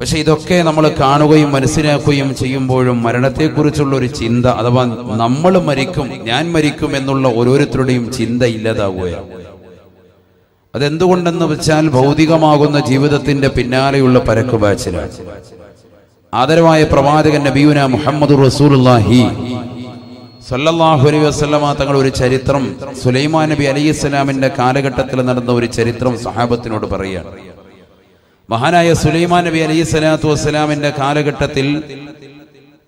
പക്ഷെ ഇതൊക്കെ നമ്മൾ കാണുകയും മനസ്സിലാക്കുകയും ചെയ്യുമ്പോഴും മരണത്തെക്കുറിച്ചുള്ള ഒരു ചിന്ത, അഥവാ നമ്മൾ മരിക്കും, ഞാൻ മരിക്കും എന്നുള്ള ഓരോരുത്തരുടെയും ചിന്ത ഇല്ലാതാവുകയാണ്. അതെന്തുകൊണ്ടെന്ന് വെച്ചാൽ ഭൗതികമാകുന്ന ജീവിതത്തിന്റെ പിന്നാലെയുള്ള പരക്കുപാച്ചിലാണ്. ആദരവായ പ്രവാചകൻ നബിയുന മുഹമ്മദ് റസൂലുള്ളാഹി സല്ലല്ലാഹു അലൈഹി വസല്ലമ തങ്ങൾ ഒരു ചരിത്രം, സുലൈമാൻ നബി അലൈഹിസ്സലാമിന്റെ കാലഘട്ടത്തിൽ നടന്ന ഒരു ചരിത്രം സഹാബത്തിനോട് പറയുകയാണ്. മഹാനായ സുലൈമാൻ നബി അലൈഹിസ്സലാത്തു വസ്സലാമിന്റെ കാലഘട്ടത്തിൽ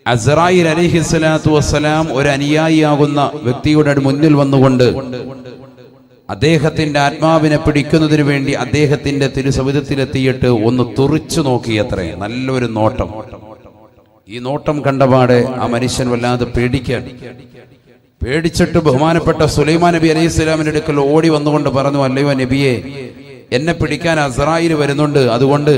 അസ്റായിൽ അലൈഹിസ്സലാത്തു വസ്സലാം ഒരു അനുയായിയാകുന്ന വ്യക്തിയുടെ മുന്നിൽ വന്നുകൊണ്ട് അദ്ദേഹത്തിന്റെ ആത്മാവിനെ പിടിക്കുന്നതിന് വേണ്ടി അദ്ദേഹത്തിന്റെ തിരുസവിധത്തിലെത്തിയിട്ട് ഒന്ന് തുറിച്ചു നോക്കിയത്രേ. നല്ലൊരു നോട്ടം. ഈ നോട്ടം കണ്ടപാടെ ആ മനുഷ്യൻ വല്ലാതെ പേടിച്ചിട്ട് ബഹുമാനപ്പെട്ട സുലൈമാൻ നബി അലൈഹി സ്വലാമിന്റെ അടുക്കൽ ഓടി വന്നുകൊണ്ട് പറഞ്ഞു, അല്ലയോ നബിയെ, എന്നെ പിടിക്കാൻ അസ്റായിൽ വരുന്നുണ്ട്, അതുകൊണ്ട്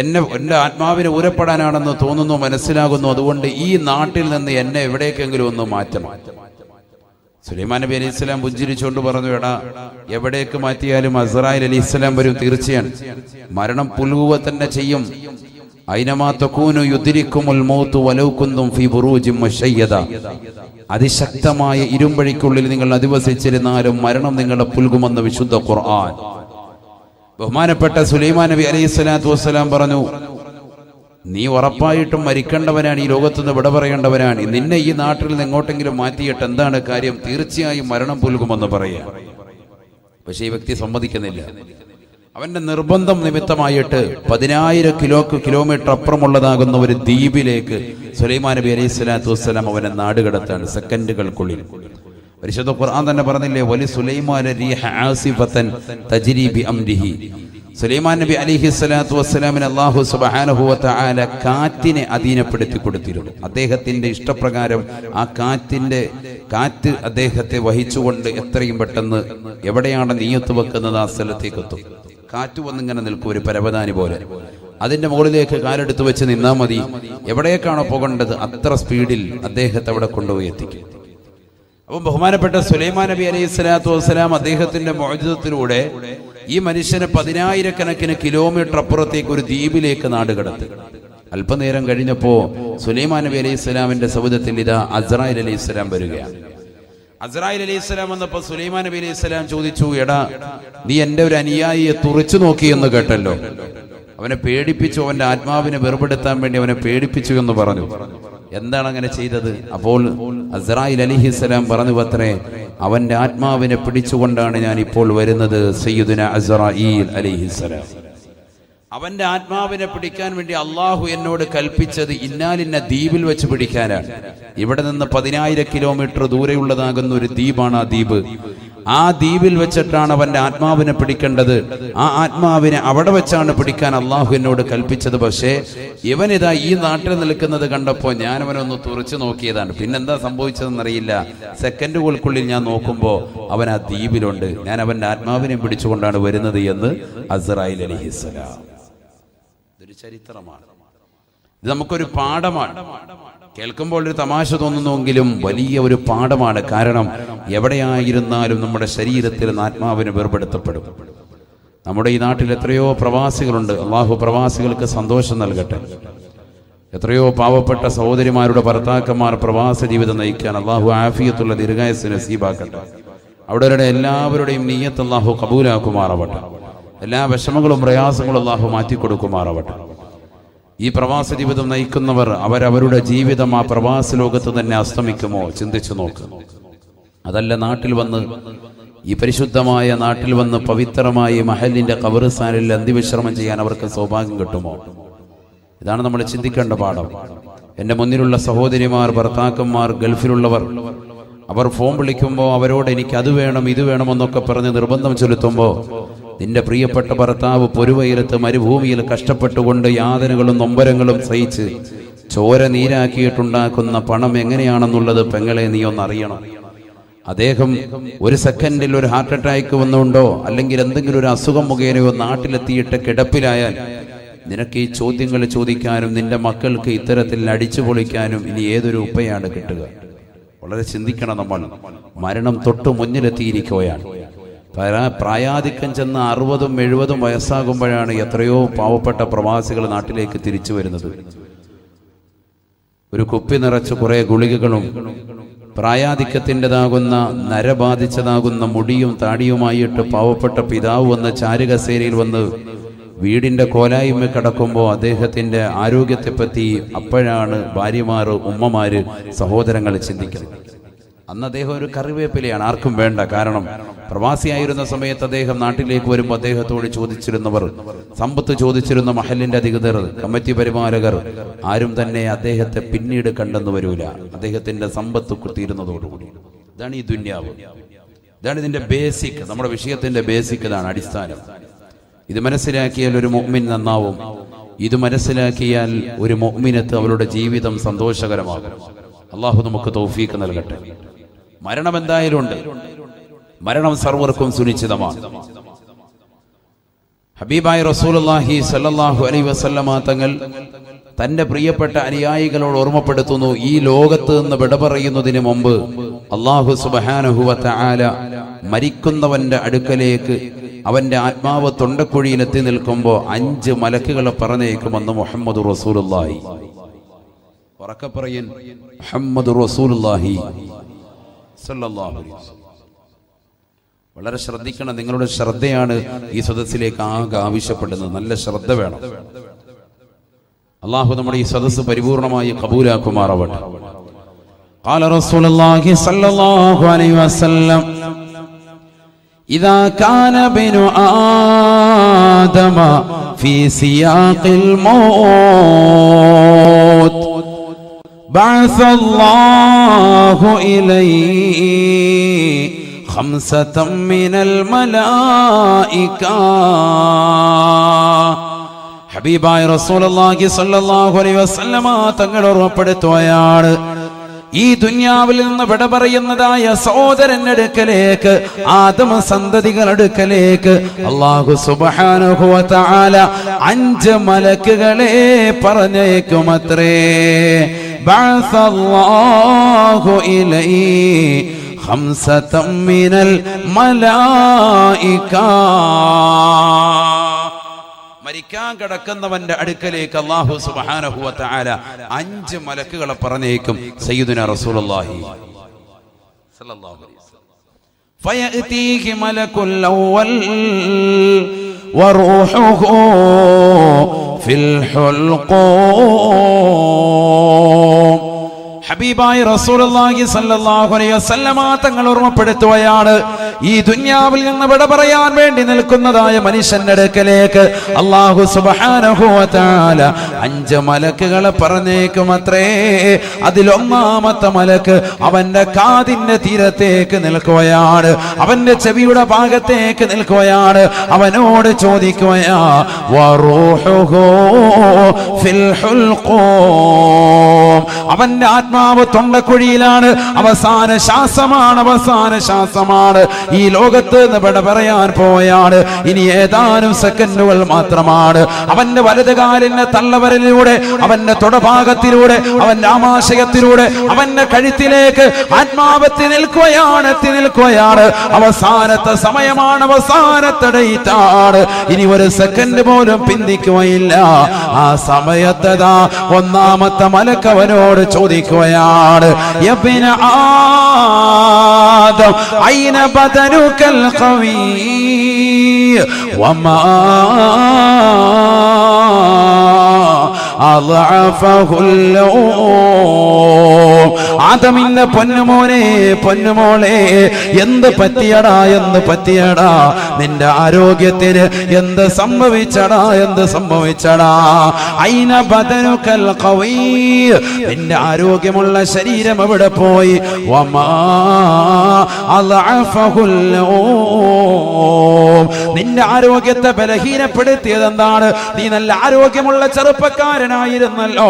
എന്റെ ആത്മാവിനെ ഊരപ്പെടാനാണെന്ന് തോന്നുന്നു, മനസ്സിലാകുന്നു, അതുകൊണ്ട് ഈ നാട്ടിൽ നിന്ന് എന്നെ എവിടേക്കെങ്കിലും ഒന്ന് മാറ്റണം. സുലൈമാൻ നബി അലൈഹി സ്വലാം പുഞ്ചിരിച്ചുകൊണ്ട് പറഞ്ഞു, എടാ, എവിടേക്ക് മാറ്റിയാലും അസ്റായിൽ അലൈഹി സ്വലാം വരും, തീർച്ചയാണ്. മരണം പുൽകുക തന്നെ ചെയ്യും. ഐനമാ തകൂനു യുദ്രിക്കുമുൽ മൗതു വലൗ കുന്തും ഫീ ബുറൂജിൻ മുശയ്യദ. അതിശക്തമായ ഇരുമ്പഴിക്കുള്ളിൽ നിങ്ങൾ അധിവസിച്ചിരുന്നാലും മരണം നിങ്ങളെ പുൽകുമെന്ന് വിശുദ്ധ ഖുർആൻ. ബഹുമാനപ്പെട്ട സുലൈമാൻ നബി അലൈഹി സ്വലാത്തു വസ്സലാം പറഞ്ഞു, നീ ഉറപ്പായിട്ടും മരിക്കേണ്ടവനാണ്, ഈ ലോകത്തുനിന്ന് വിട പറയേണ്ടവനാണ്. നിന്നെ ഈ നാട്ടിൽ നിന്ന് എങ്ങോട്ടെങ്കിലും മാറ്റിയിട്ട് എന്താണ് കാര്യം? തീർച്ചയായും മരണം പുൽകുമെന്ന് പറയാ. പക്ഷെ ഈ വ്യക്തി സമ്മതിക്കുന്നില്ല. അവന്റെ നിർബന്ധം നിമിത്തമായിട്ട് 10,000 കിലോമീറ്റർ അപ്പുറമുള്ളതാകുന്ന ഒരു ദ്വീപിലേക്ക് സുലൈമാൻ നബി അലൈഹി സ്വലാത്തു വസ്സലാം അവനെ നാടുകടത്താണ് സെക്കൻഡുകൾക്കുള്ളിൽ. പരിശുദ്ധ ഖുർആൻ തന്നെ പറഞ്ഞില്ലേ, വലി സുലൈമാന റീഹ ആസിഫതൻ തജ്രി ബി അംരിഹി. സുലൈമാൻ നബി അലൈഹി സ്വലാത്തു വസ്സലാമിന് അല്ലാഹു സുബ്ഹാനഹു വ തആല കാറ്റിനെ അധീനപ്പെടുത്തി കൊടുത്തിരുന്നു. അദ്ദേഹത്തിന്റെ ഇഷ്ടപ്രകാരം ആ കാറ്റ് അദ്ദേഹത്തെ വഹിച്ചുകൊണ്ട് എത്രയും പെട്ടെന്ന് എവിടെയാണ് നിയ്യത്ത് വെക്കുന്നത് ആ സ്ഥലത്തേക്ക് എത്തും. കാറ്റ് വന്നിങ്ങനെ നിൽക്കും, ഒരു പരവതാനി പോലെ. അതിന്റെ മുകളിലേക്ക് കാലെടുത്ത് വെച്ച് നിന്നാൽ മതി. എവിടേക്കാണോ പോകേണ്ടത് അത്ര സ്പീഡിൽ അദ്ദേഹത്തെ അവിടെ കൊണ്ടുപോയി എത്തിക്കും. അപ്പം ബഹുമാനപ്പെട്ട സുലൈമാൻ നബി അലൈഹി സ്വലാത്തു വസ്സലാം അദ്ദേഹത്തിന്റെ മുഅ്ജിസത്തിലൂടെ ഈ മനുഷ്യനെ 10,000 കിലോമീറ്റർ അപ്പുറത്തേക്ക് ഒരു ദ്വീപിലേക്ക് നാടുകടത്തി. അല്പനേരം കഴിഞ്ഞപ്പോ സുലൈമാൻ നബി അലൈഹി സ്വലാമിന്റെ സവിധത്തിൽ ഇതാ അസ്റായിൽ അലൈഹി സ്വലാം വരികയാണ്. അസ്റായിൽ അലൈഹി സ്വലാം വന്നപ്പോ സുലൈമാൻ നബി അലൈഹി സ്വലാം ചോദിച്ചു, എടാ, നീ എന്റെ ഒരു അനുയായിയെ തുറിച്ചു നോക്കി എന്ന് കേട്ടല്ലോ. അവനെ പേടിപ്പിച്ചു, അവന്റെ ആത്മാവിനെ വെറുപെടുത്താൻ വേണ്ടി അവനെ പേടിപ്പിച്ചു എന്ന് പറഞ്ഞു. എന്താണ് അങ്ങനെ ചെയ്തത്? അപ്പോൾ അസ്റായിൽ അലൈഹിസ്സലാം പറഞ്ഞു അത്രേ, അവന്റെ ആത്മാവിനെ പിടിച്ചുകൊണ്ടാണ് ഞാൻ ഇപ്പോൾ വരുന്നത്. സയ്യിദുന അസ്റായിൽ അലൈഹിസ്സലാം, അവന്റെ ആത്മാവിനെ പിടിക്കാൻ വേണ്ടി അള്ളാഹു എന്നോട് കൽപ്പിച്ചത് ഇന്നാലിന്ന ദ്വീപിൽ വെച്ച് പിടിക്കാനാണ്. ഇവിടെ നിന്ന് 10,000 കിലോമീറ്റർ ദൂരെയുള്ളതാകുന്ന ഒരു ദ്വീപാണ് ആ ദ്വീപ്. ആ ദ്വീപിൽ വെച്ചിട്ടാണ് അവന്റെ ആത്മാവിനെ പിടിക്കേണ്ടത്. ആ ആത്മാവിനെ അവിടെ വെച്ചാണ് പിടിക്കാൻ അള്ളാഹു എന്നോട് കൽപ്പിച്ചത്. പക്ഷേ ഇവനിതാ ഈ നാട്ടിൽ നിൽക്കുന്നത് കണ്ടപ്പോൾ ഞാൻ അവനൊന്ന് തുറച്ചു നോക്കിയതാണ്. പിന്നെന്താ സംഭവിച്ചതെന്നറിയില്ല. സെക്കൻഡുകൾക്കുള്ളിൽ ഞാൻ നോക്കുമ്പോൾ അവൻ ആ ദ്വീപിലുണ്ട്. ഞാൻ അവന്റെ ആത്മാവിനെ പിടിച്ചുകൊണ്ടാണ് വരുന്നത് എന്ന് അസ്റായിൽ അലൈഹിസ്സലാം. ഇതൊരു ചരിത്രമാണ്. ഇത് നമുക്കൊരു പാഠമാണ്. കേൾക്കുമ്പോൾ ഒരു തമാശ തോന്നുന്നുവെങ്കിലും വലിയ ഒരു പാഠമാണ്. കാരണം എവിടെയായിരുന്നാലും നമ്മുടെ ശരീരത്തിൽ ആത്മാവിന് വേർപെടുത്തപ്പെടും. നമ്മുടെ ഈ നാട്ടിൽ എത്രയോ പ്രവാസികളുണ്ട്. അള്ളാഹു പ്രവാസികൾക്ക് സന്തോഷം നൽകട്ടെ. എത്രയോ പാവപ്പെട്ട സഹോദരിമാരുടെ ഭർത്താക്കന്മാർ പ്രവാസ ജീവിതം നയിക്കാൻ അള്ളാഹു ആഫിയത്തുള്ള ദീർഘായുസ്സ് നസീബാക്കട്ടെ. അവിടെ എല്ലാവരുടെയും നിയ്യത്ത് അള്ളാഹു കബൂലാക്കുമാറാവട്ടെ. എല്ലാ വിഷമങ്ങളും പ്രയാസങ്ങളും അള്ളാഹു മാറ്റിക്കൊടുക്കുമാറാവട്ടെ. ഈ പ്രവാസ ജീവിതം നയിക്കുന്നവർ അവരവരുടെ ജീവിതം ആ പ്രവാസ ലോകത്ത് തന്നെ അസ്തമിക്കുമോ? ചിന്തിച്ചു നോക്ക്. അതല്ല, നാട്ടിൽ വന്ന് ഈ പരിശുദ്ധമായ നാട്ടിൽ വന്ന് പവിത്രമായി മഹലിന്റെ ഖബർസ്ഥാനിൽ അന്ത്യവിശ്രമം ചെയ്യാൻ അവർക്ക് സൗഭാഗ്യം കിട്ടുമോ? ഇതാണ് നമ്മൾ ചിന്തിക്കേണ്ട പാഠം. എൻ്റെ മുന്നിലുള്ള സഹോദരിമാർ, ഭർത്താക്കന്മാർ, ഗൾഫിലുള്ളവർ, അവർ ഫോൺ വിളിക്കുമ്പോൾ അവരോട് എനിക്ക് അത് വേണം ഇത് വേണമെന്നൊക്കെ പറഞ്ഞ് നിർബന്ധം ചെലുത്തുമ്പോൾ നിന്റെ പ്രിയപ്പെട്ട ഭർത്താവ് പൊരുവയിലത്ത് മരുഭൂമിയിൽ കഷ്ടപ്പെട്ടുകൊണ്ട് യാതനകളും നൊമ്പരങ്ങളും സഹിച്ച് ചോര നീരാക്കിയിട്ടുണ്ടാക്കുന്ന പണം എങ്ങനെയാണെന്നുള്ളത് പെങ്ങളെ നീ ഒന്നറിയണം. അദ്ദേഹം ഒരു സെക്കൻഡിൽ ഒരു ഹാർട്ട് അറ്റാക്ക് വന്നുകൊണ്ടോ അല്ലെങ്കിൽ എന്തെങ്കിലും ഒരു അസുഖം മുഖേനയോ നാട്ടിലെത്തിയിട്ട് കിടപ്പിലായാൽ നിനക്ക് ഈ ചോദ്യങ്ങൾ ചോദിക്കാനും നിന്റെ മക്കൾക്ക് ഇത്തരത്തിൽ അടിച്ചു പൊളിക്കാനും ഇനി ഏതൊരു ഉപ്പയാണ് കിട്ടുക? വളരെ ചിന്തിക്കണം നമ്മൾ. മരണം തൊട്ടു മുന്നിലെത്തിയിരിക്കുകയാണ്. പ്രായാധിക്യം ചെന്ന് 60-70 വയസ്സാകുമ്പോഴാണ് എത്രയോ പാവപ്പെട്ട പ്രവാസികൾ നാട്ടിലേക്ക് തിരിച്ചു വരുന്നത്. ഒരു കുപ്പി നിറച്ച് കുറെ ഗുളികകളും പ്രായാധിക്യത്തിൻ്റെതാകുന്ന നരബാധിച്ചതാകുന്ന മുടിയും താടിയുമായിട്ട് പാവപ്പെട്ട പിതാവ് വന്ന് ചാരുകസേരയിൽ വന്ന് വീടിൻ്റെ കോലായ്മ കിടക്കുമ്പോൾ അദ്ദേഹത്തിൻ്റെ ആരോഗ്യത്തെപ്പറ്റി അപ്പോഴാണ് ഭാര്യമാർ, ഉമ്മമാര്, സഹോദരങ്ങൾ ചിന്തിക്കുന്നത്. അന്ന് അദ്ദേഹം ഒരു കറിവേപ്പിലയാണ്, ആർക്കും വേണ്ട. കാരണം പ്രവാസിയായിരുന്ന സമയത്ത് അദ്ദേഹം നാട്ടിലേക്ക് വരുമ്പോൾ അദ്ദേഹത്തോട് ചോദിച്ചിരുന്നവർ, സമ്പത്ത് ചോദിച്ചിരുന്ന മഹലിന്റെ അധികൃതർ, കമ്മിറ്റി പരിപാലകർ ആരും തന്നെ അദ്ദേഹത്തെ പിന്നീട് കണ്ടെന്ന് വരൂല. അദ്ദേഹത്തിന്റെ സമ്പത്ത് തീരുന്നതോടുകൂടി. ഇതാണ് ഈ ദുന്യാവ്, ഇതാണ് ഇതിന്റെ ബേസിക്. നമ്മുടെ വിഷയത്തിന്റെ ബേസിക് ഇതാണ്, അടിസ്ഥാനം. ഇത് മനസ്സിലാക്കിയാൽ ഒരു മുഅ്മിൻ നന്നാവും. ഇത് മനസ്സിലാക്കിയാൽ ഒരു മുഅ്മിനത്ത് അവരുടെ ജീവിതം സന്തോഷകരമാകും. അള്ളാഹു നമുക്ക് തൗഫീഖ് നൽകട്ടെ. മരണം എന്തായാലും ഉണ്ട്, മരണം സർവർക്കും സുനിശ്ചിതമാണ്. ഹബീബായ റസൂലുള്ളാഹി സ്വല്ലല്ലാഹു അലൈഹി വസല്ലമ തങ്ങൾ തന്റെ പ്രിയപ്പെട്ട അനുയായികളോട് ഓർമ്മപ്പെടുത്തുന്നു, ഈ ലോകത്ത് നിന്ന് വിട പറയുന്നതിന് മുമ്പ് അല്ലാഹു സുബ്ഹാനഹു വ തആല മരിക്കുന്നവന്റെ അടുക്കലേക്ക് അവന്റെ ആത്മാവ് തൊണ്ടക്കുഴിയിലെത്തി നിൽക്കുമ്പോൾ 5 മലക്കുകളെ പറഞ്ഞേക്കുമെന്ന് മുഹമ്മദ് റസൂലുള്ളാഹി. ഉറക്കെ പറയൻ, മുഹമ്മദ് റസൂലുള്ളാഹി സല്ലല്ലാഹു അലൈഹി വസല്ലം. വളരെ ശ്രദ്ധിക്കണം. നിങ്ങളുടെ ശ്രദ്ധയാണ് ഈ സദസ്സിലേക്ക് ആകെ ആവശ്യപ്പെടുന്നത്. നല്ല ശ്രദ്ധ വേണം. അല്ലാഹു നമ്മുടെ ഈ സദസ്സ് പരിപൂർണമായി കബൂലാക്കുമാറാവട്ടെ. ഖാല റസൂലുള്ളാഹി സല്ലല്ലാഹു അലൈഹി വസല്ലം, ഇദാ കാന ബിനു ആദമ ഫീ സിയാഖിൽ മൗത്ത് ബഅസ അല്ലാഹു ഇലൈഹി ഖംസതൻ മിനൽ മലായിക. ഹബീബായ റസൂലുള്ളാഹി സ്വല്ലല്ലാഹു അലൈഹി വസല്ലമ തങ്ങൾ ഓർമ്മപ്പെടുത്തുകയാണ്, ഈ ദുനിയാവിൽ നിന്ന് വിട പറയുന്നതായ സഹോദരന്റെ അടുക്കലേക്ക്, ആദമ സന്തതികളുടെ അടുക്കലേക്ക് അല്ലാഹു സുബ്ഹാനഹു വ തആല 5 മലക്കുകളെ പറഞ്ഞേക്കുമത്രേ. ബഅസല്ലാഹു ഇലൈഹി ഖംസതൻ മിനൽ മലായിക. മരിക്കാൻ കിടക്കുന്നവന്റെ അടുക്കലേക്ക് അല്ലാഹു സുബ്ഹാനഹു വ തആല 5 മലക്കുകളെ പറഞ്ഞേക്കും. സയ്യിദുനാ റസൂലുള്ളാഹി സ്വല്ലല്ലാഹു അലൈഹി വസല്ലം, ഫയഅതീഹി മലകുൽ അവ്വൽ വറൂഹുഹു ഫിൽ ഹുൽഖൂം. ഹബീബായ റസൂലുള്ളാഹി സ്വല്ലല്ലാഹു അലൈഹി വസല്ലമ തങ്ങൾ ഓർമ്മപ്പെടുത്തുകയാണ്, ഈ ദുനിയാവിൽ നിന്ന് വിട പറയാൻ വേണ്ടി നിൽക്കുന്നതായ മനുഷ്യന്റെ അടുക്കലേക്ക് അല്ലാഹു സുബ്ഹാനഹു വ തആല 5 മലക്കുകളെ പറഞ്ഞേക്കുമത്രേ. അതിലൊന്നാമത്തെ മലക്ക് അവന്റെ കാതിന്റെ തീരത്തേക്ക് നിൽക്കുകയാണ്, അവന്റെ ചെവിയുടെ ഭാഗത്തേക്ക് നിൽക്കുകയാണ്. അവനോട് ചോദിക്കുകയാ, വറൂഹുഹു ഫിൽ ഹുൽഖൂം. അവന്റെ ആത്മാവ് തൊണ്ടക്കുഴിയിലാണ്. അവസാന ശ്വാസമാണ്, അവസാന ശ്വാസമാണ്. ഈ ലോകത്ത് നിന്ന് വിട പറയാൻ പോയാണ്. ഇനി ഏതാനും സെക്കൻഡുകൾ മാത്രമാണ്. അവന്റെ വലതുകാലിന്റെ തള്ളവരലിലൂടെ, അവന്റെ തൊടഭാഗത്തിലൂടെ, അവന്റെ ആമാശയത്തിലൂടെ, അവന്റെ കഴുത്തിലേക്ക് ആത്മാവെത്തി നിൽക്കുകയാണ്, എത്തി നിൽക്കുകയാണ്. അവസാനത്തെ സമയമാണ്, അവസാനത്തെ ഡേറ്റാണ്. ഇനി ഒരു സെക്കൻഡ് പോലും പിന്തിക്കുകയില്ല. ആ സമയത്തതാ ഒന്നാമത്തെ മലക്കവനോട് ചോദിക്കുകയാണ്, യബ്ന ആദം ഐന ബദനുകൽ ഖവീ വമാ ആദമിന്റെ പൊന്നുമോനെ, പൊന്നുമോളെ, എന്ത് പറ്റിയടാ, എന്ത് പറ്റിയടാ, നിന്റെ ആരോഗ്യത്തിന് എന്ത് സംഭവിച്ചടാ, എന്ത് സംഭവിച്ചടാ. ഐന ബദനുകൽ ഖവീ, നിന്റെ ആരോഗ്യമുള്ള ശരീരം എവിടെ പോയി? വമാ അളഅഫഹുൽ നിന്റെ ആരോഗ്യത്തെ ബലഹീനപ്പെടുത്തിയത് എന്താണ്? നീ നല്ല ആരോഗ്യമുള്ള ചെറുപ്പക്കാരൻ കാവൽക്കാരനായിരുന്നല്ലോ.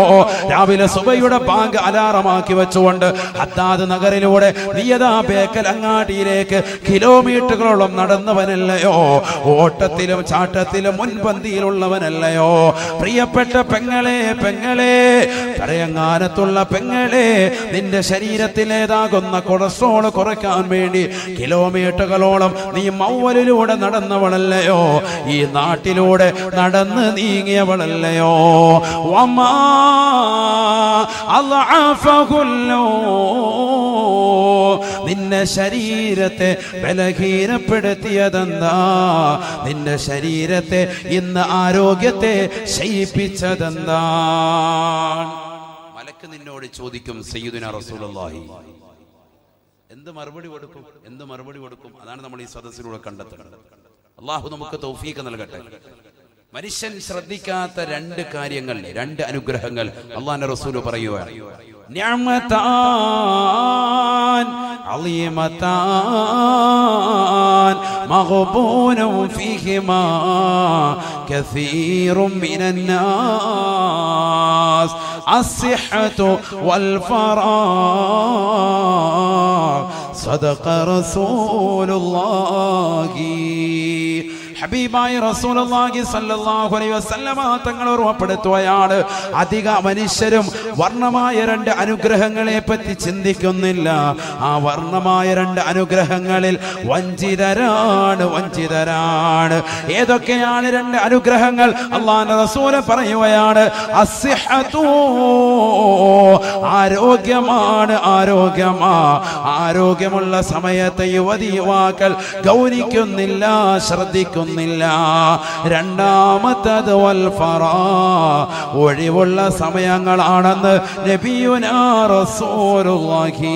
രാവിലെ സുബഹിയുടെ ബാങ്ക് അലാറമാക്കി വെച്ചുകൊണ്ട് ഹദ്ദാദ് നഗറിലൂടെ നിയതാ ബേക്കൽ അങ്ങാടിയിലേക്ക് കിലോമീറ്ററുകളോളം നടന്നവനല്ലയോ? ഓട്ടത്തിലും ചാട്ടത്തിലും മുൻപന്തിയിലുള്ളവനല്ലയോ? പ്രിയപ്പെട്ട പെങ്ങളെ, പറയങ്ങാനത്തുള്ള പെങ്ങളെ, നിന്റെ ശരീരത്തിലേതാകുന്ന കൊളസ്ട്രോൾ കുറയ്ക്കാൻ വേണ്ടി കിലോമീറ്ററുകളോളം നീ മൗവലിലൂടെ നടന്നവളല്ലയോ? ഈ നാട്ടിലൂടെ നടന്ന് നീങ്ങിയവളല്ലയോ? വമാ അൽഅഫഹുല്ലോ, നിന്റെ ശരീരത്തെ ബലഹീനപ്പെടുത്തിയതെന്താ? നിന്റെ ശരീരത്തെ ഇന്ന് ആരോഗ്യത്തെ ശയിപ്പിച്ചതെന്താ? മലക്ക് നിന്നോട് ചോദിക്കും, സയ്യിദുനാ റസൂലുള്ളാഹി, എന്ത് മറുപടി കൊടുക്കും? അതാണ് നമ്മൾ ഈ സദസ്സിലൂടെ കണ്ടെത്തുന്നത്. അള്ളാഹു നമുക്ക് തൗഫീഖ് നൽകട്ടെ. മനുഷ്യൻ ശ്രദ്ധിക്കാത്ത രണ്ട് കാര്യങ്ങൾ, രണ്ട് അനുഗ്രഹങ്ങൾ അള്ളാഹുവിന്റെ റസൂൽ പറയുകയാണ്. നിഅമതാൻ അളീമതാൻ മഗ്ബൂനും ഫീഹിമാ കസീറും മിനന്നാസ് അസ്സിഹ്ഹതു വൽ ഫറാഗ് സദഖ റസൂലുള്ളാഹി. ഹബീബായ റസൂലുള്ളാഹി സ്വല്ലല്ലാഹു അലൈഹി വസല്ലമ തങ്ങൾ ഓർമ്മപ്പെടുത്തുകയാണ്, അധിക മനുഷ്യരും വർണ്ണമായ രണ്ട് അനുഗ്രഹങ്ങളെ പറ്റി ചിന്തിക്കുന്നില്ല. ആ വർണ്ണമായ രണ്ട് അനുഗ്രഹങ്ങളിൽ വഞ്ചിതരാണ്. ഏതൊക്കെയാണ് രണ്ട് അനുഗ്രഹങ്ങൾ? അല്ലാഹുവിന്റെ റസൂൽ പറയുകയാണ്, അസ്സിഹ്ഹതു, ആരോഗ്യമുള്ള സമയത്ത് യുവതിയുവാക്കൾ ഗൗനിക്കുന്നില്ല, ശ്രദ്ധിക്കുന്നു. രണ്ടാമത്തത് വൽ ഫറാ, ഒഴിവുള്ള സമയങ്ങളാണെന്ന് നബിയുനാ റസൂലുള്ളാഹി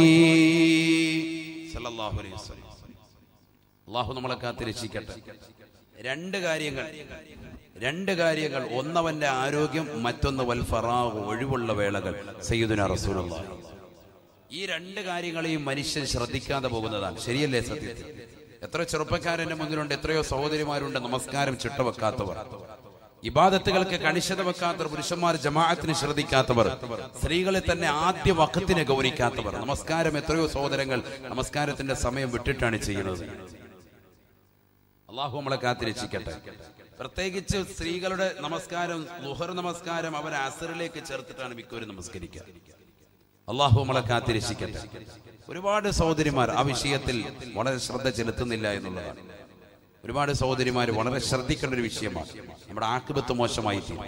സ്വല്ലല്ലാഹു അലൈഹി വസല്ലം. അല്ലാഹു നമ്മളെ കാത്തിരക്ഷിക്കട്ടെ. രണ്ട് കാര്യങ്ങൾ, ഒന്നവന്റെ ആരോഗ്യം, മറ്റൊന്ന് വൽ ഫറാ, ഒഴിവുള്ള വേളകൾ. സയ്യിദുനാ റസൂലുള്ളാഹി ഈ രണ്ട് കാര്യങ്ങളെയും മനുഷ്യൻ ശ്രദ്ധിക്കാതെ പോകുന്നതാണ്. ശരിയല്ലേ? സത്യത്തിൽ എത്ര ചെറുപ്പക്കാരന്റെ മുന്നിലുണ്ട്, എത്രയോ സഹോദരിമാരുണ്ട് നമസ്കാരം ചിട്ടവെക്കാത്തവർ, ഇബാദത്തുകൾക്ക് കണിശത വെക്കാത്തവർ, പുരുഷന്മാർ ജമാഅത്തിന് ശ്രദ്ധിക്കാത്തവർ, സ്ത്രീകളെ തന്നെ ആദ്യ വഖത്തിനെ ഗൗനിക്കാത്തവർ. നമസ്കാരം എത്രയോ സഹോദരങ്ങൾ നമസ്കാരത്തിന്റെ സമയം വിട്ടിട്ടാണ് ചെയ്യുന്നത്. അള്ളാഹു നമ്മളെ കാത്തിരക്ഷിക്കട്ടെ. പ്രത്യേകിച്ച് സ്ത്രീകളുടെ നമസ്കാരം, ളുഹർ നമസ്കാരം അവർ അസറിലേക്ക് ചേർത്തിട്ടാണ് മിക്കവരും നമസ്കരിക്കുക. അള്ളാഹു നമ്മളെ കാത്തിരക്ഷിക്കട്ടെ. ഒരുപാട് സഹോദരിമാർ ആ വിഷയത്തിൽ വളരെ ശ്രദ്ധ ചെലുത്തുന്നില്ല എന്നുള്ളതാണ്. ഒരുപാട് സഹോദരിമാർ വളരെ ശ്രദ്ധിക്കേണ്ട ഒരു വിഷയമാണ്. നമ്മുടെ ആഖിബത്ത് മോശമായി തീരും.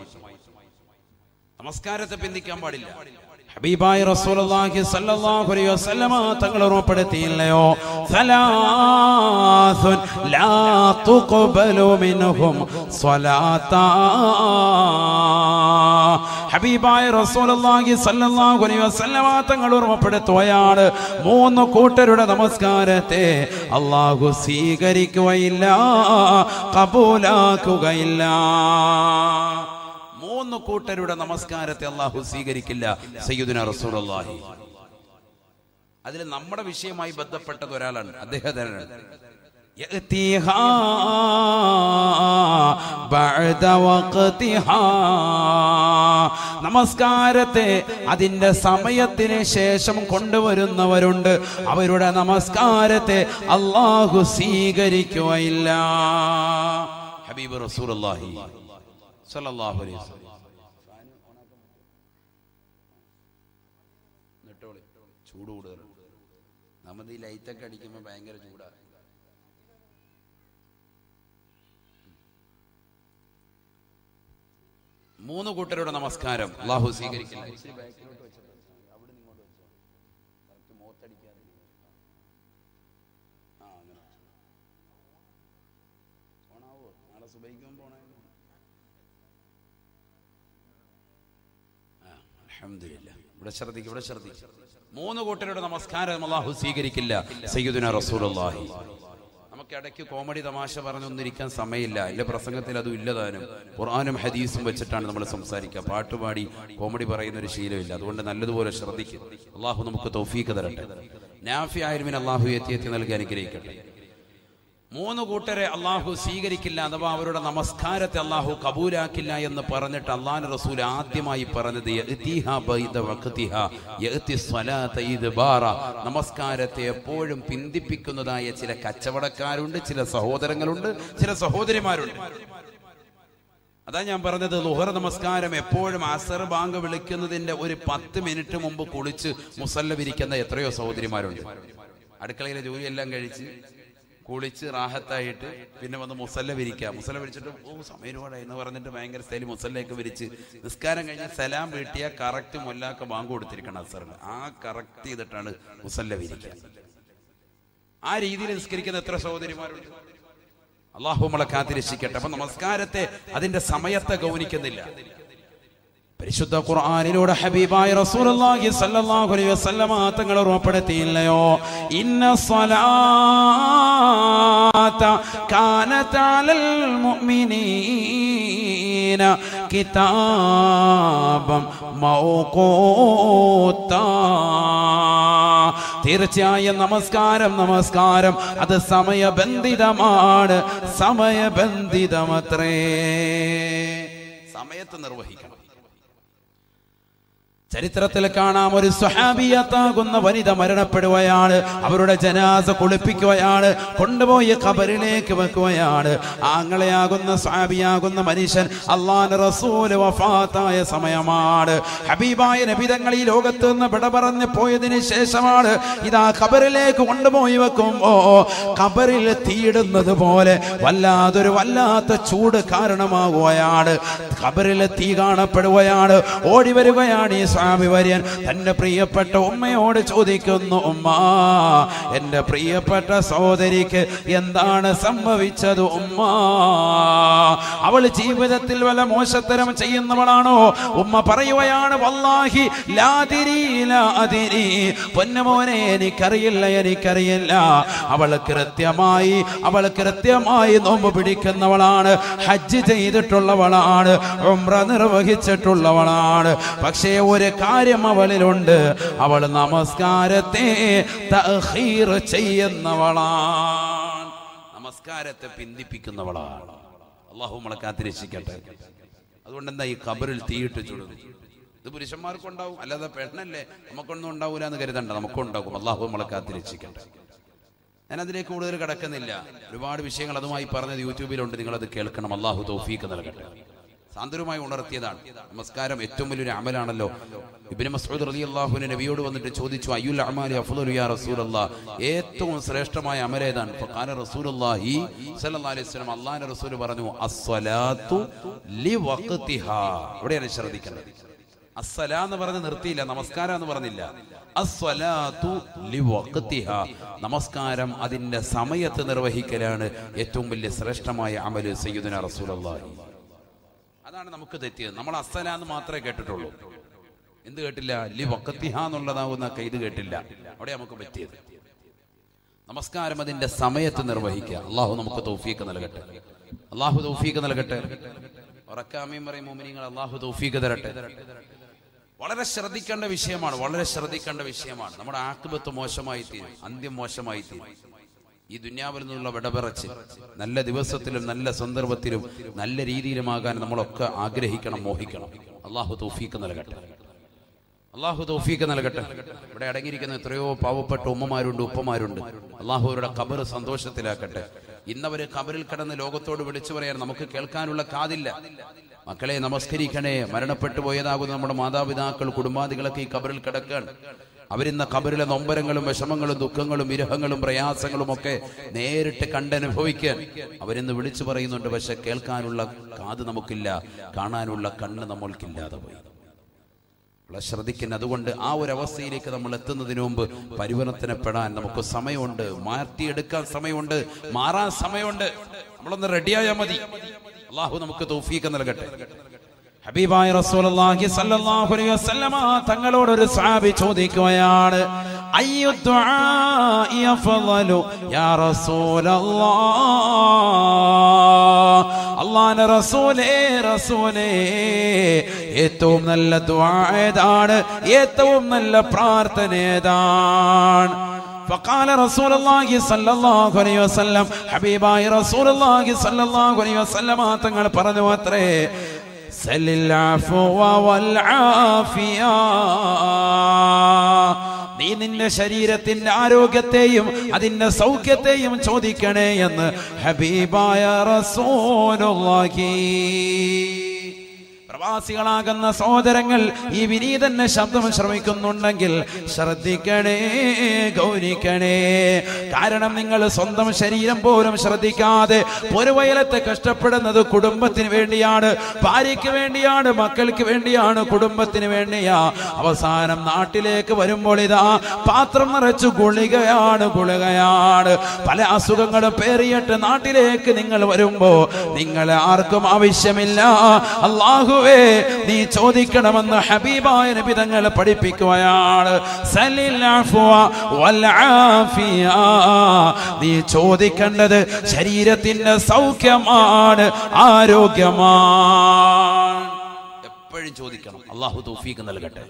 നമസ്കാരത്തെ പിന്തിക്കാൻ പാടില്ല. ഹബീബായ റസൂലുള്ളാഹി സ്വല്ലല്ലാഹു അലൈഹി വസല്ലമ തങ്ങൾ ഓർമ്മപ്പെടുത്തിയില്ലയോ, സലാസുൻ ലാ തുഖ്ബലു മിൻഹും സ്വലാത്താ. ഹബീബായ റസൂലുള്ളാഹി സ്വല്ലല്ലാഹു അലൈഹി വസല്ലമ തങ്ങൾ ഓർമ്മപ്പെടുത്തുകയാണ്, മൂന്ന് കൂട്ടരുടെ നമസ്കാരത്തെ അല്ലാഹു സ്വീകരിക്കുകയില്ല, ഖബൂലാക്കുകയില്ല. മൂന്ന് കൂട്ടരുടെ നമസ്കാരത്തെ അല്ലാഹു സ്വീകരിക്കില്ല. സയ്യിദുനാ റസൂലുള്ളാഹി അതിൽ നമ്മുടെ വിഷയമായി ബന്ധപ്പെട്ടത് ഒരാളാണ്. അദ്ദേഹത്തിനാണ് നമസ്കാരത്തെ അതിന്റെ സമയത്തിന് ശേഷം കൊണ്ടുവരുന്നവരുണ്ട്. അവരുടെ നമസ്കാരത്തെ അല്ലാഹു സ്വീകരിക്കുകയില്ല. ഹബീബ് റസൂലുള്ളാഹി സ്വല്ലല്ലാഹു അലൈഹി വസല്ലം ചൂട് കൂടുതൽ. നമ്മൾ ഈ ലൈറ്റൊക്കെ അടിക്കുമ്പോൾ ഭയങ്കര ചൂടാണ്. മൂന്ന് കൂട്ടരുടെ നമസ്കാരം അല്ലാഹു സ്വീകരിക്കില്ല. ഇവിടെ ശ്രദ്ധിക്കും. മൂന്ന് കൂട്ടരുടെ നമസ്കാരം അല്ലാഹു സ്വീകരിക്കില്ല. സയ്യിദുനാ റസൂലുള്ളാഹി. നമുക്ക് ഇടയ്ക്ക് കോമഡി തമാശ പറഞ്ഞൊന്നിരിക്കാൻ സമയമില്ല. എന്റെ പ്രസംഗത്തിൽ അതും ഇല്ലതാനും. ഖുർആനും ഹദീസും വെച്ചിട്ടാണ് നമ്മൾ സംസാരിക്കുക. പാട്ടുപാടി കോമഡി പറയുന്ന ഒരു ശീലമില്ല. അതുകൊണ്ട് നല്ലതുപോലെ ശ്രദ്ധിക്കും. അല്ലാഹു നമുക്ക് തൗഫീഖ് തരട്ടെ. നാഫിഅ ഇൽമിന് അല്ലാഹു എത്തി നൽകി അനുഗ്രഹിക്കട്ടെ. 3 കൂട്ടരെ അള്ളാഹു സ്വീകരിക്കില്ല, അഥവാ അവരുടെ നമസ്കാരത്തെ അള്ളാഹു കബൂലാക്കില്ല എന്ന് പറഞ്ഞിട്ട് അള്ളാഹു റസൂൽ ആദ്യമായി പറഞ്ഞത് നമസ്കാരത്തെ എപ്പോഴും പിന്തിപ്പിക്കുന്നതായ ചില കച്ചവടക്കാരുണ്ട്, ചില സഹോദരങ്ങളുണ്ട്, ചില സഹോദരിമാരുണ്ട്. അതാ ഞാൻ പറഞ്ഞത്, ളുഹർ നമസ്കാരം എപ്പോഴും അസർ ബാങ്ക് വിളിക്കുന്നതിന്റെ ഒരു 10 മിനിറ്റ് മുമ്പ് കുളിച്ച് മുസല്ല വിരിക്കുന്ന എത്രയോ സഹോദരിമാരുണ്ട്. അടുക്കളയിലെ ജോലിയെല്ലാം കഴിച്ച് കുളിച്ച് റാഹത്തായിട്ട് പിന്നെ വന്ന് മുസല്ല വിരിക്കുക. മുസല്ല വിരിച്ചിട്ട് സമയനോടെ എന്ന് പറഞ്ഞിട്ട് ഭയങ്കര സ്റ്റൈൽ മുസല്ലയൊക്കെ വിരിച്ച് നിസ്കാരം കഴിഞ്ഞ് സലാം വീട്ടിയ കറക്റ്റ് മൊല്ലാക്ക ബാങ്ക് കൊടുത്തിരിക്കണം അസറിന്. ആ കറക്റ്റ് ചെയ്തിട്ടാണ് മുസല്ല വിരിക്കുക. ആ രീതിയിൽ നിസ്കരിക്കുന്ന എത്ര സഹോദരിമാരുണ്ട്. അള്ളാഹു നമ്മളെ കാത്തിരക്ഷിക്കട്ടെ. അപ്പൊ നമസ്കാരത്തെ അതിന്റെ സമയത്തെ ഗൗനിക്കുന്നില്ല. പരിശുദ്ധ ഖുർആനിലൂടെ ഹബീബായ റസൂലുള്ളാഹി സ്വല്ലല്ലാഹു അലൈഹി വസല്ലമ തങ്ങൾ ഉറപ്പെടുത്തിയില്ലയോ, ഇന്ന സ്വലാത്ത കാനത അലൽ മുഅ്മിനീന കിതാബം മൗഖൂതാ. തീർച്ചയായും നമസ്കാരം അത് സമയബന്ധിതമാണ്, സമയബന്ധിതമത്രേ. സമയത്ത് നിർവഹിക്കണം. ചരിത്രത്തിൽ കാണാം, ഒരു സ്വഹാബിയത്താകുന്ന വനിത മരണപ്പെടുകയാണ്. അവരുടെ ജനാസ കുളിപ്പിക്കുകയാണ്, കൊണ്ടുപോയി ഖബറിലേക്ക് വെക്കുകയാണ്. ആങ്ങളെയാകുന്ന സ്വഹാബിയാകുന്ന മനുഷ്യൻ അല്ലാഹുവിന്റെ റസൂൽ വഫാത്തായ സമയമാണ്. ഹബീബായ നബി തങ്ങൾ ഈ ലോകത്ത് നിന്ന് വിട പറഞ്ഞു പോയതിനു ശേഷമാണ് ഇതാ ഖബറിലേക്ക് കൊണ്ടുപോയി വെക്കുമ്പോ ഖബറിൽ തീയിടുന്നത് പോലെ വല്ലാത്ത ചൂട് കാരണമാകുകയാണ്. ഖബറിൽ തീ കാണപ്പെടുകയാണ്. ഓടി വരികയാണ് ഈ സ്വഹാബി വര്യൻ. തന്റെ പ്രിയപ്പെട്ട ഉമ്മയോട് ചോദിക്കുന്നു, ഉമ്മ, എന്റെ പ്രിയപ്പെട്ട സഹോദരിക്ക് എന്താണ് സംഭവിച്ചത് ഉമ്മ? അവൾ ജീവിതത്തിൽ വല്ല മോശത്തരം ചെയ്യുന്നവളാണോ? ഉമ്മ പറയുകയാണ്, വല്ലാഹി ലാദിരി ലാദിരി, പൊന്നുമോനെ എനിക്കറിയില്ല. അവൾ കൃത്യമായി നോമ്പ് പിടിക്കുന്നവളാണ്, ഹജ്ജ് ചെയ്തിട്ടുള്ളവളാണ്, ഉംറ നിർവഹിച്ചിട്ടുള്ളവളാണ്. പക്ഷേ ഒരു കാര്യം അവളിലുണ്ട്, അവൾ നമസ്കാരത്തെ തഖീർ ചെയ്യുന്നവളാണ്, നമസ്കാരത്തെ പിന്തിപ്പിക്കുന്നവളാണ്. അല്ലാഹു നമ്മളെ കാത്തിരക്ഷിക്കട്ടെ. അതുകൊണ്ട് എന്താ ഈ ഖബറിൽ തീയിട്ട് ചുടുന്നു? ഇത് പുരുഷന്മാർക്കുണ്ടാവും, അല്ലാതെ പെണ്ണല്ലേ നമുക്കൊന്നും ഉണ്ടാവൂല എന്ന് കരുതണ്ട, നമുക്കുണ്ടാകും. അല്ലാഹു നമ്മളെ കാത്തിരക്ഷിക്കട്ടെ. ഞാനതിലേക്ക് കൂടുതൽ കിടക്കുന്നില്ല. ഒരുപാട് വിഷയങ്ങൾ അതുമായി പറഞ്ഞത് യൂട്യൂബിലുണ്ട്, നിങ്ങളത് കേൾക്കണം. അല്ലാഹു തൗഫീഖ് നൽകട്ടെ. സാന്ത്വനമായി ഉണർത്തിയതാണ്. നമസ്കാരം ഏറ്റവും വലിയൊരു അമലാണല്ലോ. ഇബ്നു മസ്ഊദ് റളിയല്ലാഹു അൻഹു നബിയോട് വന്നിട്ട് ചോദിച്ചു, അയ്യുൽ അഅമാലി അഫ്ളലു യാ റസൂലല്ലാഹ്, ഏറ്റവും ശ്രേഷ്ഠമായ അമലേതാണ്? ഫഖാല റസൂലുള്ളാഹി സ്വല്ലല്ലാഹു അലൈഹി വസല്ലം, അല്ലാഹുവിന്റെ റസൂൽ പറഞ്ഞു, അസ്സലാത്തു ലിവഖ്തിഹാ. ഇവിടെയാണ് ശ്രദ്ധിക്കേണ്ടത്. അസ്സലാ എന്ന് പറഞ്ഞ് നിർത്തിയില്ല, നമസ്കാരം എന്ന് പറഞ്ഞില്ല. അസ്സലാത്തു ലിവഖ്തിഹാ, നമസ്കാരം അതിന്റെ സമയത്ത് നിർവഹിക്കലാണ് ഏറ്റവും വലിയ ശ്രേഷ്ഠമായ അമല്. സയ്യിദുനാ റസൂലുള്ളാഹി. അതാണ് നമുക്ക് തെറ്റിയത്. നമ്മൾ അസ്സലാന്ന് മാത്രമേ കേട്ടിട്ടുള്ളൂ. എന്ത് കേട്ടില്ല? ലി വഖത്തിഹ എന്നുള്ളതാവുന്ന ഇത് കേട്ടില്ല. അവിടെ നമുക്ക് പറ്റിയത് നമസ്കാരം അതിന്റെ സമയത്ത് നിർവഹിക്കുക. അള്ളാഹു നമുക്ക് തൗഫീഖ് നൽകട്ടെ. അള്ളാഹു തൗഫീഖ് നൽകട്ടെ. ഉറക്കാമീൻ പറയും മുഅ്മിനീങ്ങൾ, അള്ളാഹു തൗഫീഖ് തരട്ടെ. വളരെ ശ്രദ്ധിക്കേണ്ട വിഷയമാണ്. നമ്മുടെ ആഖിബത്ത് മോശമായി തീരും, അന്ത്യം മോശമായി തീരും. ഈ ദുനിയാവിൽ നിന്നുള്ള വിടപറച്ച് നല്ല ദിവസത്തിലും നല്ല സന്ദർഭത്തിലും നല്ല രീതിയിലുമാകാൻ നമ്മളൊക്കെ ആഗ്രഹിക്കണം, മോഹിക്കണം. അള്ളാഹു തൗഫീഖ് നൽകട്ടെ. ഇവിടെ അടങ്ങിയിരിക്കുന്ന എത്രയോ പാവപ്പെട്ട ഉമ്മമാരുണ്ട്, ഉപ്പമാരുണ്ട്. അള്ളാഹു അവരുടെ ഖബർ സന്തോഷത്തിലാക്കട്ടെ. ഇന്നവര് ഖബറിൽ കിടന്ന് ലോകത്തോട് വിളിച്ചു പറയാൻ നമുക്ക് കേൾക്കാനുള്ള കാതില്ല. മക്കളെ നമസ്കരിക്കണേ. മരണപ്പെട്ടു പോയതാകുന്ന നമ്മുടെ മാതാപിതാക്കൾ, കുടുംബാദികളൊക്കെ ഈ ഖബറിൽ കിടക്കാൻ. അവരിന്ന ഖബറിലെ നൊമ്പരങ്ങളും വിഷമങ്ങളും ദുഃഖങ്ങളും വിരഹങ്ങളും പ്രയാസങ്ങളും ഒക്കെ നേരിട്ട് കണ്ടനുഭവിക്കാൻ അവരിന്ന് വിളിച്ചു പറയുന്നുണ്ട്. പക്ഷെ കേൾക്കാനുള്ള കാത് നമുക്കില്ല, കാണാനുള്ള കണ്ണ് നമ്മൾക്കില്ലാതെ പോയി. ശ്രദ്ധിക്കുന്ന. അതുകൊണ്ട് ആ ഒരു അവസ്ഥയിലേക്ക് നമ്മൾ എത്തുന്നതിന് മുമ്പ് പരിവർത്തനപ്പെടാൻ നമുക്ക് സമയമുണ്ട്, മാറ്റിയെടുക്കാൻ സമയമുണ്ട്, മാറാൻ സമയമുണ്ട്. നമ്മളൊന്ന് റെഡിയായാൽ മതി. അള്ളാഹു നമുക്ക് തൗഫീഖ് നൽകട്ടെ. ഹബീബായ റസൂലുള്ളാഹി സ്വല്ലല്ലാഹു അലൈഹി വസല്ലമ തങ്ങളോട് ഒരു സ്വഹാബി ചോദിക്കുകയാണ്, അയ്യു ദുആഇ അഫ്ളലു യാ റസൂലല്ലാഹ്, അല്ലാഹുവിന്റെ റസൂലേ ഏറ്റവും നല്ല ദുആ ഏതാണ്? ഏറ്റവും നല്ല പ്രാർത്ഥന ഏതാണ്? ഫഖാല റസൂലുള്ളാഹി സ്വല്ലല്ലാഹു അലൈഹി വസല്ലം, ഹബീബായ റസൂലുള്ളാഹി സ്വല്ലല്ലാഹു അലൈഹി വസല്ലം തങ്ങൾ പറഞ്ഞു അത്രേ, സല്ലിൽ അഫ്വ വൽ ആഫിയ, നീ നിന്റെ ശരീരത്തിന്റെ ആരോഗ്യത്തെയും അതിന്റെ സൗഖ്യത്തെയും ചോദിക്കണേ എന്ന് ഹബീബായ റസൂലുള്ളാഹി. പ്രവാസികളാകുന്ന സഹോദരങ്ങൾ ഈ വിനീതന്റെ ശബ്ദം ശ്രമിക്കുന്നുണ്ടെങ്കിൽ ശ്രദ്ധിക്കണേ, ഗൗനിക്കണേ. കാരണം നിങ്ങൾ സ്വന്തം ശരീരം പോലും ശ്രദ്ധിക്കാതെ പൊരുവയലത്തെ കഷ്ടപ്പെടുന്നത് കുടുംബത്തിന് വേണ്ടിയാണ്, ഭാര്യയ്ക്ക് വേണ്ടിയാണ്, മക്കൾക്ക് വേണ്ടിയാണ്, കുടുംബത്തിന് വേണ്ടിയാ. അവസാനം നാട്ടിലേക്ക് വരുമ്പോൾ ഇതാ പാത്രം നിറച്ചു ഗുളികയാണ്. പല അസുഖങ്ങളും പേറിയിട്ട് നാട്ടിലേക്ക് നിങ്ങൾ വരുമ്പോ നിങ്ങളെ ആർക്കും ആവശ്യമില്ല. അല്ലാഹുവേ, നീ ചോദിക്കണമെന്ന് ഹബീബായ നബി തങ്ങൾ പഠിപ്പിക്കുകയാണ്. സല്ലിൽ അഫ്വ വൽ ആഫിയ, നീ ചോദിക്കേണ്ടത് ശരീരത്തിന്റെ സൗഖ്യമാണ്, ആരോഗ്യമാണ്. എപ്പോഴും ചോദിക്കണം. അല്ലാഹു തൗഫീഖ് നൽകട്ടെ.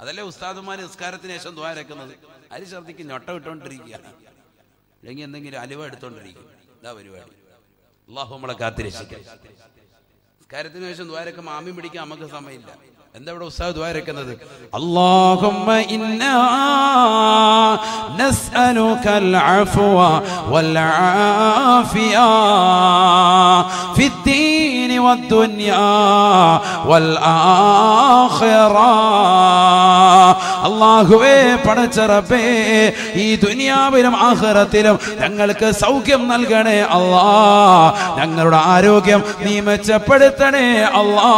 അതല്ലേ ഉസ്താദുമാര് നിസ്കാരത്തിന് ശേഷം ദുആ രക്കുന്നത്. അരി ഛർദിക്ക് ഞൊട്ട ഇട്ടുകൊണ്ടിരിക്കുക, അല്ലെങ്കിൽ എന്തെങ്കിലും അലുവ എടുത്തോണ്ടിരിക്കും. ഇതാ പരിപാടി. അല്ലാഹു നമ്മളെ കാത്തിരക്ഷിക്കട്ടെ. കാര്യത്തിന് ശേഷം ദ്വാരക്ക് മാമി പിടിക്കാൻ നമുക്ക് സമയമില്ല. എന്താ ഇവിടെ ഉസ്താദ് ദ്വാരക്കുന്നത്? അല്ലാഹുമ്മ ഇന്നാ നസ്അലുകൽ അഫ്വ വൽ ആഫിയ ഫിദ്ദീനി വദ്ദുനിയാ വൽ ആഖിറ. അല്ലാഹുവേ, പടച്ച റബ്ബേ, ഈ ദുനിയാവിലും ആഖിറത്തിലും ഞങ്ങൾക്ക് സൗഖ്യം നൽകണേ അല്ലാ. ഞങ്ങളുടെ ആരോഗ്യം നീ മെച്ചപ്പെടുത്തണേ അല്ലാ.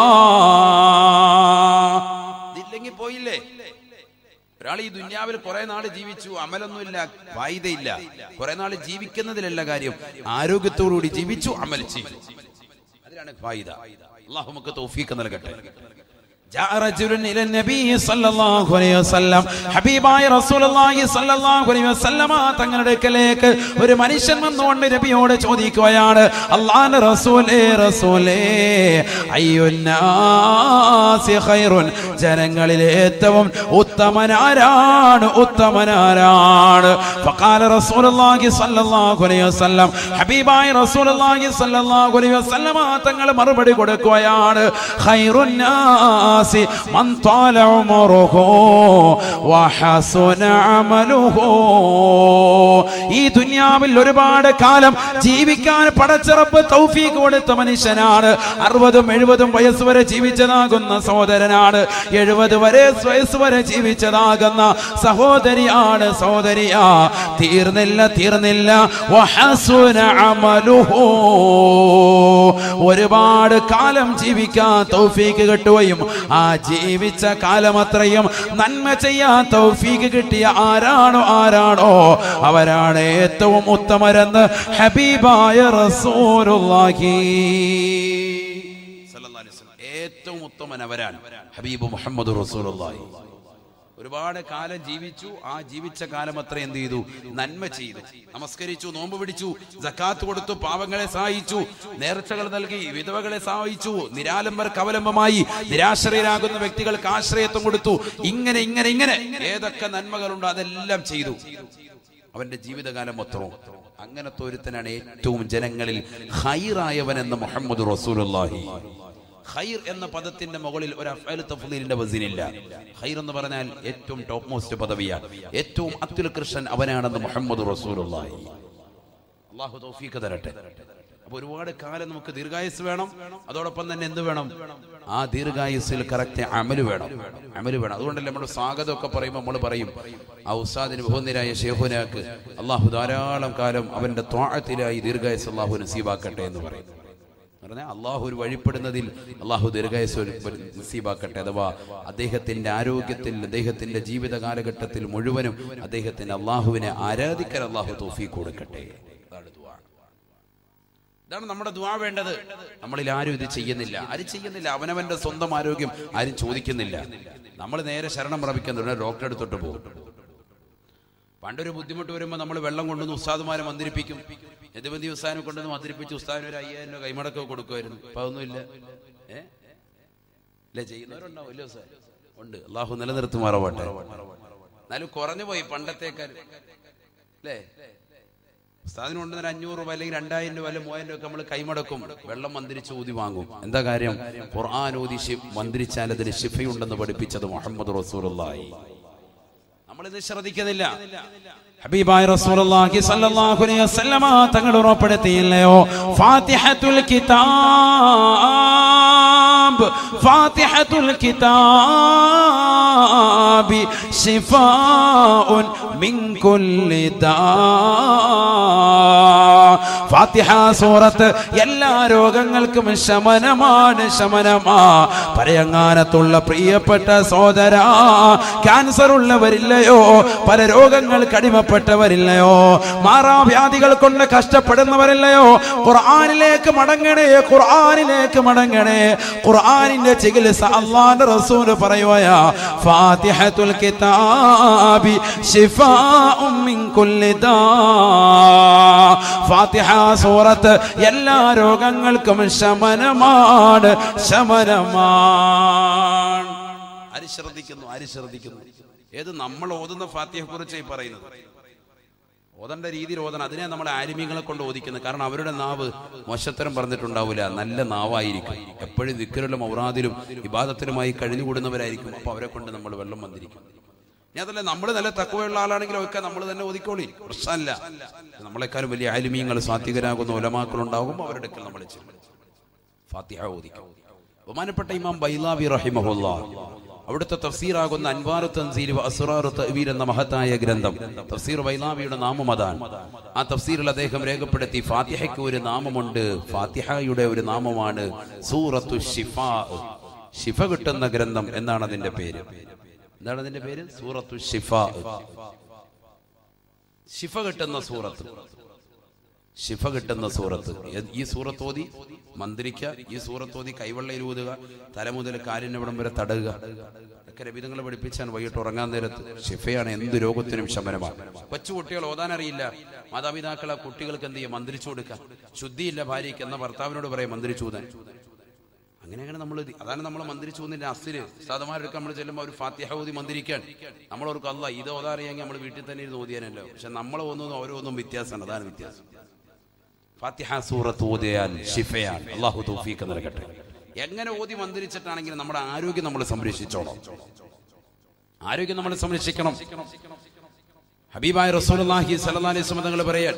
ഇല്ലെങ്കിൽ പോയില്ലേ. ഒരാൾ ഈ ദുനിയാവിൽ കുറെ നാള് ജീവിച്ചു, അമലൊന്നുമില്ല, ഫായിദയില്ല. കുറെ നാള് ജീവിക്കുന്നതിലല്ല കാര്യം, ആരോഗ്യത്തോടുകൂടി ജീവിച്ചു, അമൽ ചെയ്തു, അതിലാണ് ഫായിദ. അല്ലാഹു നമുക്ക് തൗഫീഖ് നൽകട്ടെ. തങ്ങളുടെ അടുക്കലേക്ക് ഒരു മനുഷ്യൻ വന്നുകൊണ്ട് നബിയോട് ചോദിക്കുകയാണ്, അല്ലാഹുവിന്റെ റസൂലേ, അയ്യുന്നാസി ഖൈറുൻ, ജനങ്ങളിലെ ഏറ്റവും ഉത്തമനാരാണ്? ഫഖാല റസൂലുള്ളാഹി സ്വല്ലല്ലാഹു അലൈഹി വസല്ലം, ഹബീബായ റസൂലുള്ളാഹി സ്വല്ലല്ലാഹു അലൈഹി വസല്ലം തങ്ങൾ മറുപടി കൊടുക്കുകയാണ്, ഖൈറുൻ മൻ ത്വാല ഉമറുഹു വഹസുന അമലുഹു. ഈ ദുനിയാവിൽ ഒരുപാട് കാലം ജീവിക്കാൻ പടച്ച റബ്ബ് തൗഫീഖ് കൊടുത്ത മനുഷ്യനാണ്. 60-70 വയസ്സ് വരെ ജീവിച്ചതാകുന്ന സഹോദരനാണ്. 70 വയസ്സ് വരെ ജീവിച്ചതാകുന്ന സഹോദരിയാ. തീർന്നില്ല. വഹസുന അമലുഹു, ഒരുപാട് കാലം ജീവിക്കാൻ തൗഫീഖ് കിട്ടുകയും ആ ജീവിച്ച കാലം അത്രയും നന്മ ചെയ്യാൻ തൗഫീഖ് കിട്ടിയ ആരാണോ അവരാണ് ഏറ്റവും ഉത്തമരെന്ന് ഹബീബായ റസൂലുള്ളാഹി സ്വല്ലല്ലാഹു അലൈഹി വസല്ലം. ഏറ്റവും ഉത്തമൻ അവരാണ്, ഹബീബ് മുഹമ്മദ് റസൂലുള്ളാഹി. ഒരുപാട് കാലം ജീവിച്ചു, ആ ജീവിച്ച കാലം അത്ര എന്ത് ചെയ്തു? നന്മ ചെയ്തു, നമസ്കരിച്ചു, നോമ്പ് പിടിച്ചു, സക്കാത്ത് കൊടുത്തു, പാവങ്ങളെ സഹായിച്ചു, നേർച്ചകൾ നൽകി, വിധവകളെ സഹായിച്ചു, നിരാലംബർക്ക് അവലംബമായി, നിരാശ്രയരാകുന്ന വ്യക്തികൾക്ക് ആശ്രയത്വം കൊടുത്തു. ഇങ്ങനെ ഏതൊക്കെ നന്മകളുണ്ടോ അതെല്ലാം ചെയ്തു അവന്റെ ജീവിതകാലം മൊത്തവും. അങ്ങനത്തെ ഒരുത്തനാണ് ഏറ്റവും ജനങ്ങളിൽ ഖൈറായവനെന്ന് മുഹമ്മദ് റസൂലുള്ളാഹി. ഖൈർ എന്ന പദത്തിന്റെ മുകളിൽ ഒരു അഫ്അൽ തഫ്ളീലിന്റെ വസിനില്ല. ഖൈർ എന്ന് പറഞ്ഞാൽ ഏറ്റവും ടോപ്പ് മോസ്റ്റ് പദവിയാണ്, ഏറ്റവും അത്യുൽകൃഷ്ടൻ അവനാണെന്ന് മുഹമ്മദ് റസൂലുള്ളാഹി. അല്ലാഹു തൗഫീഖ് തരട്ടെ. അപ്പൊ ഒരുപാട് കാലം നമുക്ക് ദീർഘായുസ് വേണം, അതോടൊപ്പം തന്നെ എന്ത് വേണം? ആ ദീർഘായുസിൽ കറക്റ്റ് അമല് വേണം. അതുകൊണ്ടല്ലേ നമ്മൾ സ്വാഗതമൊക്കെ പറയുമ്പോൾ നമ്മൾ പറയും, ആ ഉസ്താദിന് ബഹുനിരായ ശൈഖുനാക്ക് അല്ലാഹു ധാരാളം കാലം അവന്റെ ത്വാഅത്തിലായി ദീർഘായുസ് അല്ലാഹു നസീബാക്കട്ടെ എന്ന് പറയും. പറഞ്ഞാൽ അള്ളാഹു ഒരു വഴിപ്പെടുന്നതിൽ അള്ളാഹു ദീർഘായുസ് നസീബാക്കട്ടെ. അഥവാ അദ്ദേഹത്തിന്റെ ആരോഗ്യത്തിൽ, അദ്ദേഹത്തിന്റെ ജീവിത കാലഘട്ടത്തിൽ മുഴുവനും അദ്ദേഹത്തിന് അള്ളാഹുവിനെ ആരാധിക്കാൻ അള്ളാഹു തൗഫീഖ് കൊടുക്കട്ടെ. ഇതാണ് നമ്മുടെ ദുആ വേണ്ടത്. നമ്മളിൽ ആരും ഇത് ചെയ്യുന്നില്ല. അവനവന്റെ സ്വന്തം ആരോഗ്യം ആരും ചോദിക്കുന്നില്ല. നമ്മൾ നേരെ ശരണം പ്രാപിക്കുന്നുണ്ട്, ഡോക്ടറെ അടുത്തോട്ട് പോകും. പണ്ടൊരു ബുദ്ധിമുട്ട് വരുമ്പോൾ നമ്മൾ വെള്ളം കൊണ്ടുവന്ന് ഉസ്താദുമാരെ മന്ത്രിപ്പിക്കും. യദുമതി ഉസ്താദിനെ കൊണ്ടുവന്ന് മന്ത്രിപ്പിച്ച് ഉസ്താദിന് ഒരു 5000 രൂപ കൈമടക്കം കൊടുക്കുമായിരുന്നു. ഇപ്പൊ അതൊന്നുമില്ല. അല്ലെ? ചെയ്യുന്നവരുണ്ടാവും, ഇല്ല ഉസ്താദ്? ഉണ്ട്. അള്ളാഹു നിലനിർത്തുമാറാവട്ടെ. എന്നാലും കുറഞ്ഞു പോയി പണ്ടത്തേക്കാൾ. അല്ലേ? ഉസ്താദിന് കൊണ്ടുവന്ന 500 രൂപ അല്ലെങ്കിൽ 2000 രൂപ അല്ലെങ്കിൽ 3000 രൂപ നമ്മൾ കൈമടക്കും, വെള്ളം മന്ത്രിച്ച് ഊതി വാങ്ങും. എന്താ കാര്യം? ഖുർആൻ ഊതി മന്ത്രിച്ചാൽ അതിന് ശിഫയുണ്ടെന്ന് പഠിപ്പിച്ചത് മുഹമ്മദ് റസൂലുള്ളാഹി. നമ്മളിത് ശ്രദ്ധിക്കുന്നില്ല. ഹബീബായ റസൂലുള്ളാഹി സ്വല്ലല്ലാഹു അലൈഹി വസല്ലമ തങ്ങൾ ഉറപ്പെടുത്തിയില്ലയോ, ഫാത്തിഹത്തുൽ കിതാബ് ഫാത്തിഹത്തുൽ കിതാബി ശിഫാഉൻ മിൻ കുല്ലി ദാ. ഫാത്തിഹ സൂറത്ത് എല്ലാ രോഗങ്ങൾക്കും ശമനമാണ്, ശമനമാ. പരയങ്ങാനത്തുള്ള പ്രിയപ്പെട്ട സോദര, ക്യാൻസർ ഉള്ളവരില്ലയോ, പല രോഗങ്ങൾക്ക് അടിമപ്പെട്ടവരില്ലയോ, മാറാവ്യാധികൾ കൊണ്ട് കഷ്ടപ്പെടുന്നവരില്ലയോ, ഖുർആനിലേക്ക് മടങ്ങണേ, ഖുർആനിലേക്ക് മടങ്ങണേ. ഖുർആനിന്റെ ചികിത്സ അല്ലാഹുവിന്റെ റസൂൽ പറയുകയാ, ഫാത്തിഹത്തുൽ കിതാബി ശിഫാഉൻ മിൻ കുല്ലി ദാ. ഫാത്തിഹ സൂറത്ത് എല്ലാ രോഗങ്ങൾക്കും ശമനമാണ്, ശമനമാണ്. ആര് ശ്രദ്ധിക്കുന്നു? ആര് ശ്രദ്ധിക്കുന്നു? ഏത് നമ്മൾ ഓതുന്ന ഫാത്തിഹയെ കുറിച്ചായി പറയുന്നത്? ഓതേണ്ട രീതിയിൽ ഓതണം. അതിനെ നമ്മളെ ആലിമീങ്ങളെ കൊണ്ട് ഓദിക്കുന്നത്. കാരണം അവരുടെ നാവ് മോശത്തരം പറഞ്ഞിട്ടുണ്ടാവില്ല, നല്ല നാവായിരിക്കും. എപ്പോഴും ദിക്റിലും ഔറാദിലും ഇബാദത്തിലുമായി കഴിഞ്ഞുകൂടുന്നവരായിരിക്കും. അപ്പൊ അവരെ കൊണ്ട് നമ്മൾ വെള്ളം വന്നിരിക്കും. ഇനി അതല്ല, നമ്മൾ നല്ല തഖ്വയുള്ള ആളാണെങ്കിലും ഒക്കെ നമ്മൾ തന്നെ ഓതിക്കോളി, പ്രശ്നമല്ല. നമ്മളെക്കാളും വലിയ ആലിമീങ്ങൾ സാത്വികരാകുന്ന ഉലമാക്കളുണ്ടാകും, അവരുടെ നമ്മൾ ഫാത്തിഹ ഓദിക്കും. ബഹുമാനപ്പെട്ട ഇമാം ബൈലാവി റഹിമഹുല്ലാഹ് അവിടുത്തെ തഫ്സീറാകുന്ന അൻവാറു തൻസീൽ വ അസ്റാറു തഅ്വീൽ എന്ന മഹത്തായ ഗ്രന്ഥം, തഫ്സീർ ബൈലാവിയുടെ നാമം അതാണ്. ആ തഫ്സീറിൽ അദ്ദേഹം രേഖപ്പെടുത്തി, ഫാത്തിഹയ്ക്ക് ഒരു നാമമുണ്ട്, ഫാത്തിഹയുടെ ഒരു നാമമാണ് സൂറത്തു ശിഫാ. ശിഫ കിട്ടുന്ന ഗ്രന്ഥം എന്നാണ് അതിന്റെ പേര്. എന്താണ് അതിന്റെ പേര്? സൂറത്തു ശിഫാ. ശിഫ കിട്ടുന്ന സൂറത്ത്, ശിഫ കിട്ടുന്ന സൂറത്ത്. ഈ സൂറത്തോതി മന്ത്രിക്കുക, ഈ സൂറത്തോതി കൈവെള്ളയിൽ ഊതുക, തല മുതൽ കാലിനവിടം വരെ തടയുക. ഒക്കെ നബിതങ്ങളെ പഠിപ്പിച്ചാൽ വൈകിട്ട് ഉറങ്ങാൻ നേരത്ത് ശിഫയാണ്, എന്ത് രോഗത്തിനും ശമനമാണ്. കൊച്ചു കുട്ടികൾ ഓതാനറിയില്ല, മാതാപിതാക്കൾ ആ കുട്ടികൾക്ക് എന്ത് ചെയ്യുക? മന്ത്രിച്ചു കൊടുക്കുക. ശുദ്ധിയില്ല ഭാര്യയ്ക്ക് എന്ന ഭർത്താവിനോട് പറയാം മന്ത്രിച്ചു ഊതാൻ. അങ്ങനെയാണ് നമ്മൾ, അതാണ് നമ്മൾ മന്ത്രിച്ചു ഊതിന്റെ അസില്. ഉസ്താദുമാരൊക്കെ നമ്മൾ ചെല്ലുമ്പോൾ ഒരു ഫാത്തിഹ ഊതി മന്ത്രിക്കാൻ നമ്മൾ ഓർക്കും, അല്ല ഇത് ഓതാറിയെങ്കിൽ നമ്മൾ വീട്ടിൽ തന്നെ ഇരുന്ന് ഓതിയാനല്ലോ. പക്ഷെ നമ്മൾ ഒന്നും ഓരോന്നും വ്യത്യാസമാണ്, അതാണ് വ്യത്യാസം. ഫാത്തിഹ സൂറത്ത് ഓതിയാൽ ശിഫയാണ്. അല്ലാഹു തൗഫീഖ് നൽകട്ടെ. എങ്ങനെ ഓതി മന്ത്രിച്ചിട്ടാണെങ്കിലും നമ്മുടെ ആരോഗ്യം നമ്മൾ സംരക്ഷിച്ചോളാം, ആരോഗ്യം നമ്മൾ സംരക്ഷിക്കണം. ഹബീബായ റസൂലുള്ളാഹി സ്വല്ലല്ലാഹു അലൈഹി വസല്ലം തങ്ങൾ പറയാൻ,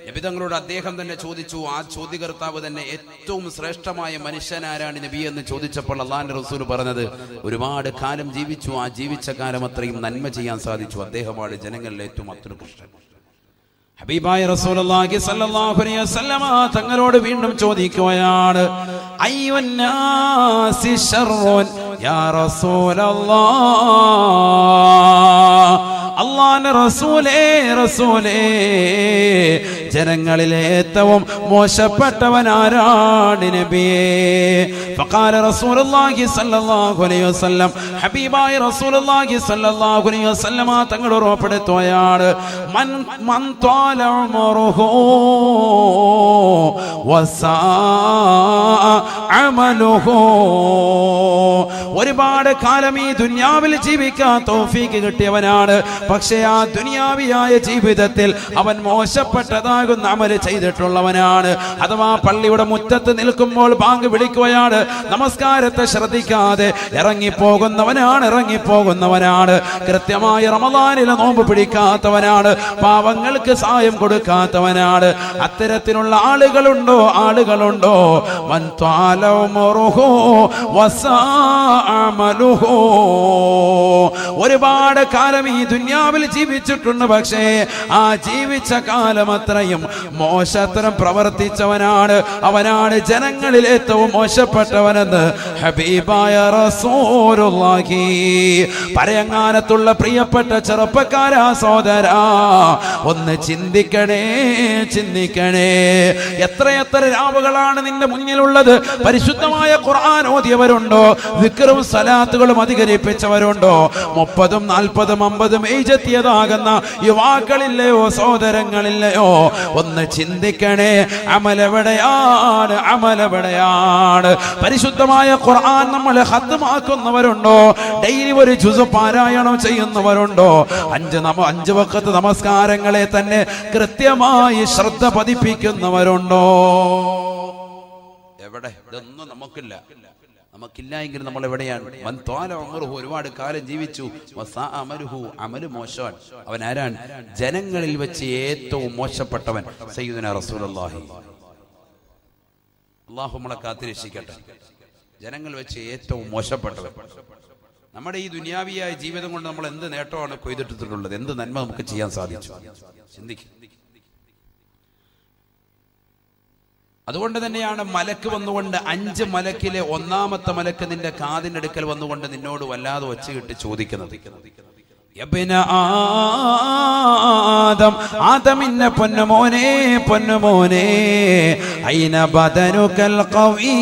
നബി തങ്ങളോട് അദ്ദേഹം തന്നെ ചോദിച്ചു, ആ ചോദ്യകർത്താവ് തന്നെ, ഏറ്റവും ശ്രേഷ്ഠമായ മനുഷ്യനാരാണ് നബി എന്ന് ചോദിച്ചപ്പോൾ അല്ലാഹുവിന്റെ റസൂൽ പറഞ്ഞത്, ഒരുപാട് കാലം ജീവിച്ചു, ആ ജീവിച്ച കാലം അത്രയും നന്മ ചെയ്യാൻ സാധിച്ചു, അദ്ദേഹമാണ് ജനങ്ങളിൽ ഏറ്റവും അത്യുത്കൃഷ്ടൻ. ഹബീബായ റസൂലുള്ളാഹി സ്വല്ലല്ലാഹു അലൈഹി വസല്ലം തങ്ങളോട് വീണ്ടും ചോദിക്കുകയാണ്, അയ്യുന്നാസി ശർറുൻ യാ റസൂലല്ലാഹ്. അല്ലാഹുവിന്റെ റസൂലേ, റസൂലേ, ജനങ്ങളിലെ ഏറ്റവും മോശപ്പെട്ടവൻ ആരാണ് നബിയേ? ഫഖാല റസൂലുള്ളാഹി സ്വല്ലല്ലാഹു അലൈഹി വസല്ലം, ഹബീബായ റസൂലുള്ളാഹി സ്വല്ലല്ലാഹു അലൈഹി വസല്ലം തങ്ങൾ ഉറപ്പെടുത്തുകയാണ്, മൻ ത്വാല ഉമറുഹു വസാഅ അമലുഹു. ഒരുപാട് കാലം ഈ ദുനിയാവിൽ ജീവിക്കാൻ തൗഫീഖ് കിട്ടിയവനാണ്, പക്ഷേ ആ ദുനിയാവിയായ ജീവിതത്തിൽ അവൻ മോശപ്പെട്ടതാകുന്ന അമല് ചെയ്തിട്ടുള്ളവനാണ്. അഥവാ പള്ളിയുടെ മുറ്റത്ത് നിൽക്കുമ്പോൾ ബാങ്ക് വിളിക്കുകയാണ്, നമസ്കാരത്തെ ശ്രദ്ധിക്കാതെ ഇറങ്ങിപ്പോകുന്നവനാണ്. കൃത്യമായ റമദാനിലെ നോമ്പ് പിടിക്കാത്തവനാണ്, പാവങ്ങൾക്ക് സഹായം കൊടുക്കാത്തവനാണ്. അത്തരത്തിലുള്ള ആളുകളുണ്ടോ? മൻ ത്വാല ഉമറുഹു വസാഅ അമലുഹു. ഒരുപാട് കാലം ഈ ദുനിയാവിൽ ജീവിച്ചിട്ടുണ്ട്, പക്ഷേ ആ ജീവിച്ച കാലം അത്രയും മോശത്തരം പ്രവർത്തിച്ചവനാണ്, അവനാണ് ജനങ്ങളിൽ ഏറ്റവും മോശപ്പെട്ടവനെന്ന് ഹബീബായ റസൂലുള്ളാഹി. പരയങ്ങാനത്തുള്ള പ്രിയപ്പെട്ട ചെറുപ്പക്കാരാ, സോദരാ, ഒന്ന് ചിന്തിക്കണേ. എത്രയെത്ര രാവുകളാണ് നിന്റെ മുന്നിലുള്ളത്. പരിശുദ്ധമായ ഖുർആൻ ഓതിയവരുണ്ടോ? ദിക്റും സലാത്തുകളും അധികരിപ്പിച്ചവരുണ്ടോ? 30, 40, 50 ഏജെത്തിയതാകുന്ന യുവാക്കളില്ലയോ? സോദരങ്ങളില്ലയോ? ഒന്ന് ചിന്തിക്കണേ. അമലെവിടെയാണ്? അമലെവിടെയാണ്? പരിശുദ്ധമായ ഖുർആൻ നമ്മൾ ഖത്മാക്കുന്നവരുണ്ടോ? ഡെയിലി ഒരു ജുസ് പാരായണം ചെയ്യുന്നവരുണ്ടോ? 5 വഖത്ത് നമസ്കാരങ്ങളെ തന്നെ കൃത്യമായി ശ്രദ്ധ പതിപ്പിക്കുന്നവരുണ്ടോ? എവിടെ? ഇതൊന്നും നമുക്കില്ല. എങ്കിൽ നമ്മൾ എവിടെയാണ്? ഒരുപാട് കാലം ജീവിച്ചു, അമല് മോശമാണ്. അവൻ ആരാണ്? ജനങ്ങളിൽ വെച്ച് ഏറ്റവും മോശപ്പെട്ടവൻ സയ്യിദുനാ റസൂലുള്ളാഹി. അല്ലാഹു നമ്മളെ കാത്തിരക്ഷിക്കട്ടെ. ജനങ്ങൾ വെച്ച് ഏറ്റവും മോശപ്പെട്ടവൻ. നമ്മുടെ ഈ ദുനിയാവിയായ ജീവിതം കൊണ്ട് നമ്മൾ എന്ത് നേട്ടമാണ് കൊയ്തെടുത്തിട്ടുള്ളത്? എന്ത് നന്മ നമുക്ക് ചെയ്യാൻ സാധിച്ചു? ചിന്തിക്കും. അതുകൊണ്ട് തന്നെയാണ് മലക്ക് വന്നുകൊണ്ട് 5 മലക്കിലെ 1-ാമത്തെ മലക്ക് നിന്റെ കാതിനടുക്കൽ വന്നുകൊണ്ട് നിന്നോട് വല്ലാതെ ഒച്ചയിട്ട് ചോദിക്കുന്നത്, ആദമിന്റെ പൊന്നുമോനെ, പൊന്നുമോനെ, ഐന ബദനുകൽ ഖവീ,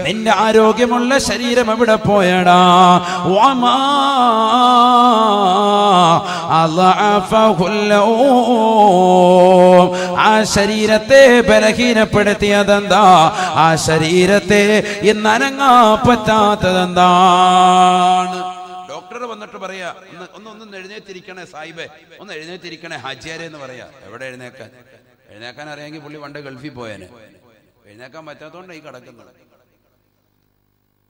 നിന്റെ ആരോഗ്യമുള്ള ശരീരം എവിടെ പോയടാ? വമാ അളഅഫഹുല്ലൂ, ആ ശരീരത്തെ ബലഹീനപ്പെടുത്തിയതെന്താ? ആ ശരീരത്തെ ഇന്ന് അനങ്ങാൻ പറ്റാത്തതെന്താണ്? ഡോക്ടർ വന്നിട്ട് പറയാ, ഒന്ന് എഴുന്നേറ്റിരിക്കണേ സാഹിബേ, ഒന്ന് എഴുന്നേറ്റിരിക്കണേ ഹാജിയാരെ എന്ന് പറയാ. എവിടെ എഴുന്നേക്കാൻ അറിയാമെങ്കിൽ പുള്ളി പണ്ട് ഗൾഫിൽ പോയേനെ. എഴുന്നേക്കാൻ പറ്റാത്തതുകൊണ്ട് ഈ കിടക്കുന്നത്.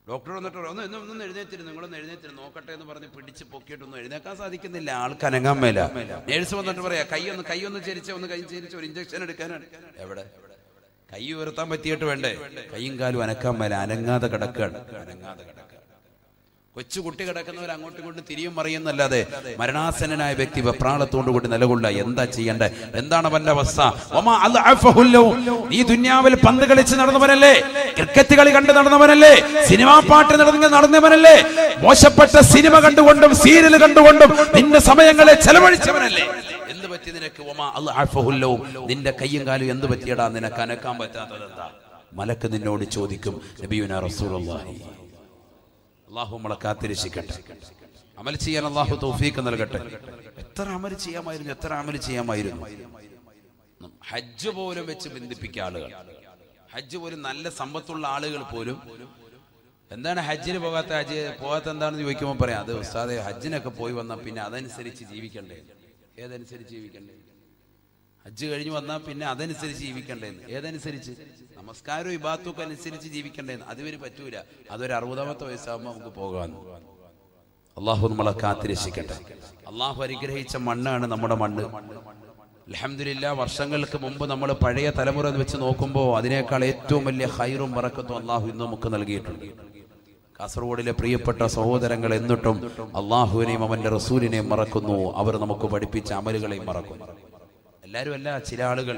ഡോക്ടർ വന്നിട്ട് ഒന്ന് എഴുന്നേറ്റിരുന്നു, നിങ്ങളൊന്ന് എഴുന്നേറ്റിരുന്നു നോക്കട്ടെ എന്ന് പറഞ്ഞ് പിടിച്ച് പൊക്കിയിട്ടൊന്നും എഴുന്നേക്കാൻ സാധിക്കുന്നില്ല. ആൾക്ക് അനങ്ങാൻ മേല. നേഴ്സ് വന്നിട്ട് പറയാ, കൈയൊന്ന് ചെരിച്ച് ഒരു ഇഞ്ചക്ഷൻ എടുക്കാനാണ്. എവിടെ? കൈ ഉയർത്താൻ പറ്റിയിട്ട് വേണ്ടേ? കൈയും കാലും അനക്കാൻ മേല, അനങ്ങാതെ കിടക്കുകയാണ്. കൊച്ചു കുട്ടി കിടക്കുന്നവർ അങ്ങോട്ടും ഇങ്ങോട്ടും തിരിയും മറിയുന്നല്ലാതെ മരണാസന്നനായ വ്യക്തി വെപ്രാളത്തോടു കൂടി നിലകൊള്ള എന്താ ചെയ്യേണ്ടത്? എന്താണ് അവന്റെ അവസ്ഥ? നീ ദുനിയാവിൽ പന്ത് കളിച്ച് നടന്നവനല്ലേ? ക്രിക്കറ്റ് കളി കണ്ട് നടന്നവനല്ലേ? സിനിമാ പാട്ട് നടന്നവനല്ലേ? മോശപ്പെട്ട സിനിമ കണ്ടുകൊണ്ടും സീരിയൽ കണ്ടുകൊണ്ടും നിന്റെ സമയങ്ങളെ ചെലവഴിച്ചവനല്ലേ? എന്ത് പറ്റി നിനക്ക്? നിന്റെ കയ്യും കാലും എന്ത് പറ്റിയടാ? നിനക്ക് അനക്കാൻ പറ്റാത്തതെന്താ? മലക്ക് നിന്നോട് ചോദിക്കും. നബിയുനാ റസൂലുള്ളാഹി. അല്ലാഹു നമ്മളെ കാത്തിരക്ഷിക്കട്ടെ. അമൽ ചെയ്യാൻ അല്ലാഹു തൗഫീഖ് നൽകട്ടെ. എത്ര അമൽ ചെയ്യാമായിരുന്നു. ഹജ്ജ് പോലും വെച്ച് ബന്ധിപ്പിക്കുക ആളുകൾ. ഹജ്ജ് പോലും നല്ല സമ്പത്തുള്ള ആളുകൾ പോലും എന്താണ് ഹജ്ജിന് പോകാത്ത എന്താണെന്ന് ചോദിക്കുമ്പോൾ പറയാം, അത് ഉസ്താദെ ഹജ്ജിനൊക്കെ പോയി വന്നാൽ പിന്നെ അതനുസരിച്ച് ജീവിക്കണ്ടേ. ഏതനുസരിച്ച് ജീവിക്കണ്ടേ? ഹജ്ജ് കഴിഞ്ഞ് വന്നാൽ പിന്നെ അതനുസരിച്ച് ജീവിക്കണ്ടേന്ന്. ഏതനുസരിച്ച്? നമസ്കാരവും ഇബാദത്തും അനുസരിച്ച് ജീവിക്കണ്ടേന്ന്. അതുവരെ പറ്റൂല. അതൊരു 60-ാമത്തെ വയസ്സാകുമ്പോൾ നമുക്ക് പോകാമെന്ന്. അള്ളാഹു നമ്മളെ കാത്തിരക്ഷിക്കട്ടെ. അള്ളാഹു അനുഗ്രഹിച്ച മണ്ണാണ് നമ്മുടെ മണ്ണ്. അൽഹംദുലില്ലാ, വർഷങ്ങൾക്ക് മുമ്പ് നമ്മൾ പഴയ തലമുറ വെച്ച് നോക്കുമ്പോൾ അതിനേക്കാൾ ഏറ്റവും വലിയ ഖൈറും ബറക്കത്തും അള്ളാഹു ഇന്ന് നമുക്ക് നൽകിയിട്ടുണ്ട്. കാസർഗോഡിലെ പ്രിയപ്പെട്ട സഹോദരങ്ങൾ എന്നിട്ടും അള്ളാഹുവിനെയും അവന്റെ റസൂലിനെയും മറക്കുന്നു. അവർ നമുക്ക് പഠിപ്പിച്ച അമലുകളെയും മറക്കുന്നു. എല്ലാവരും അല്ല, ചില ആളുകൾ